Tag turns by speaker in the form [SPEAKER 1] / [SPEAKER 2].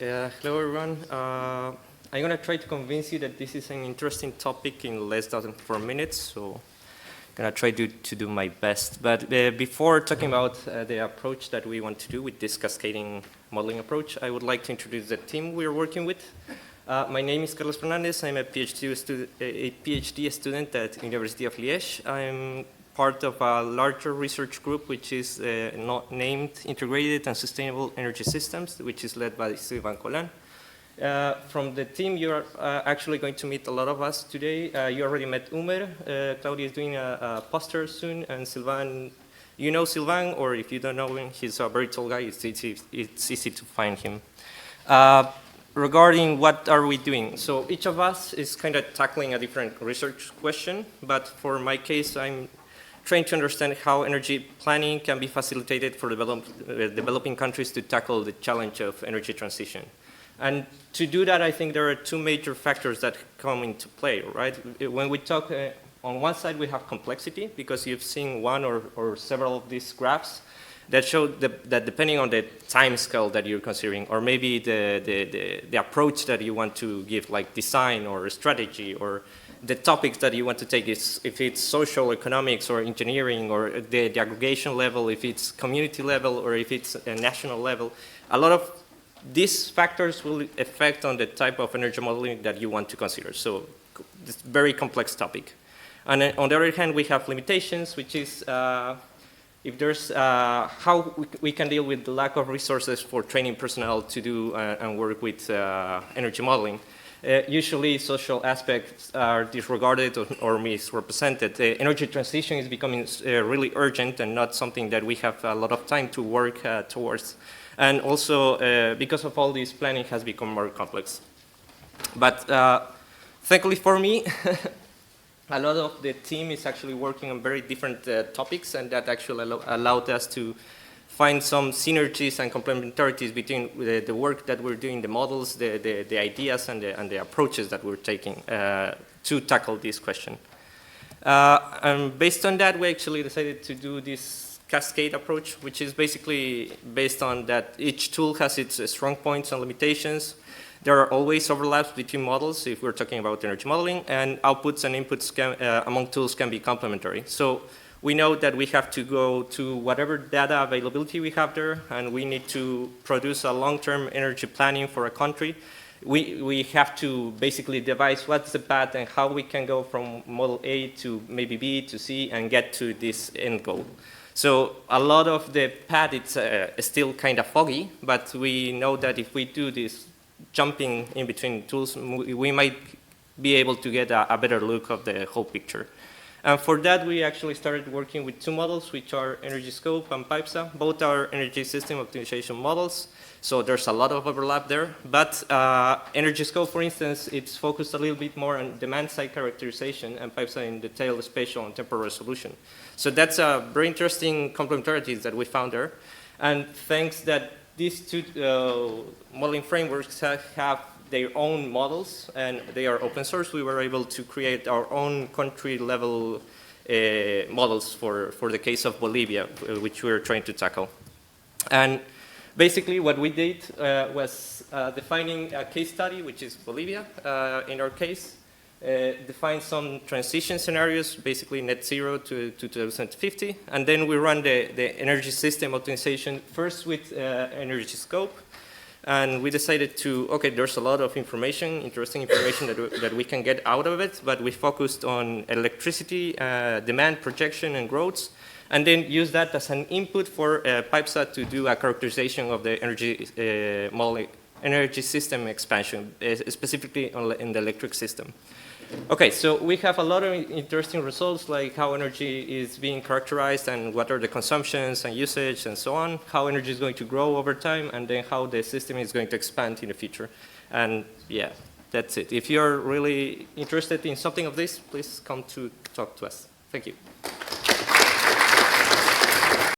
[SPEAKER 1] Hello everyone. I'm going to try to convince you that this is an interesting topic in less than 4 minutes, so I'm going to try to do my best. But before talking about the approach that we want to do with this cascading modeling approach, I would like to introduce the team we're working with. My name is Carlos Fernandez. I'm a PhD student at University of Liège. I'm part of a larger research group which is named Integrated and Sustainable Energy Systems, which is led by Sylvain Collin. From the team, you're actually going to meet a lot of us today. You already met Umer. Claudia is doing a poster soon, and Sylvain, you know Sylvain, or if you don't know him, he's a very tall guy. It's easy to find him. Regarding what are we doing? So each of us is kind of tackling a different research question, but for my case, I'm trying to understand how energy planning can be facilitated for developing countries to tackle the challenge of energy transition. And to do that, I think there are two major factors that come into play, right? When we talk, on one side we have complexity, because you've seen one or several of these graphs that show that depending on the time scale that you're considering, or maybe the approach that you want to give, like design or strategy, or the topics that you want to take, is if it's social, economics, or engineering, or the aggregation level, if it's community level, or if it's a national level, a lot of these factors will affect on the type of energy modeling that you want to consider. So it's a very complex topic. And then on the other hand, we have limitations, which is if there's how we can deal with the lack of resources for training personnel to do and work with energy modeling. Usually social aspects are disregarded or misrepresented. Energy transition is becoming really urgent and not something that we have a lot of time to work towards. And also because of all this, planning has become more complex. But thankfully for me, a lot of the team is actually working on very different topics, and that actually allowed us to find some synergies and complementarities between the work that we're doing, the models, the ideas, and the approaches that we're taking to tackle this question. And based on that, we actually decided to do this cascade approach, which is basically based on that each tool has its strong points and limitations. There are always overlaps between models if we're talking about energy modeling, and outputs and inputs among tools can be complementary. So we know that we have to go to whatever data availability we have there, and we need to produce a long-term energy planning for a country. We have to basically devise what's the path and how we can go from model A to maybe B to C and get to this end goal. So a lot of the path is still kind of foggy, but we know that if we do this jumping in between tools, we might be able to get a better look of the whole picture. And for that, we actually started working with two models, which are Energy Scope and PIPESA. Both are energy system optimization models, so there's a lot of overlap there. But Energy Scope, for instance, it's focused a little bit more on demand-side characterization, and PIPESA in detailed spatial and temporal resolution. So that's a very interesting complementarities that we found there. And thanks that these two modeling frameworks have their own models, and they are open source, we were able to create our own country-level models for the case of Bolivia, which we're trying to tackle. And basically what we did was defining a case study, which is Bolivia in our case, define some transition scenarios, basically net zero to 2050, and then we run the energy system optimization first with Energy Scope. And we decided to, okay, there's a lot of information, interesting information that we can get out of it, but we focused on electricity, demand projection and growth, and then use that as an input for PIPESA to do a characterization of the energy system expansion, specifically in the electric system. Okay, so we have a lot of interesting results, like how energy is being characterized and what are the consumptions and usage and so on, how energy is going to grow over time, and then how the system is going to expand in the future. And yeah, that's it. If you're really interested in something of this, please come to talk to us. Thank you.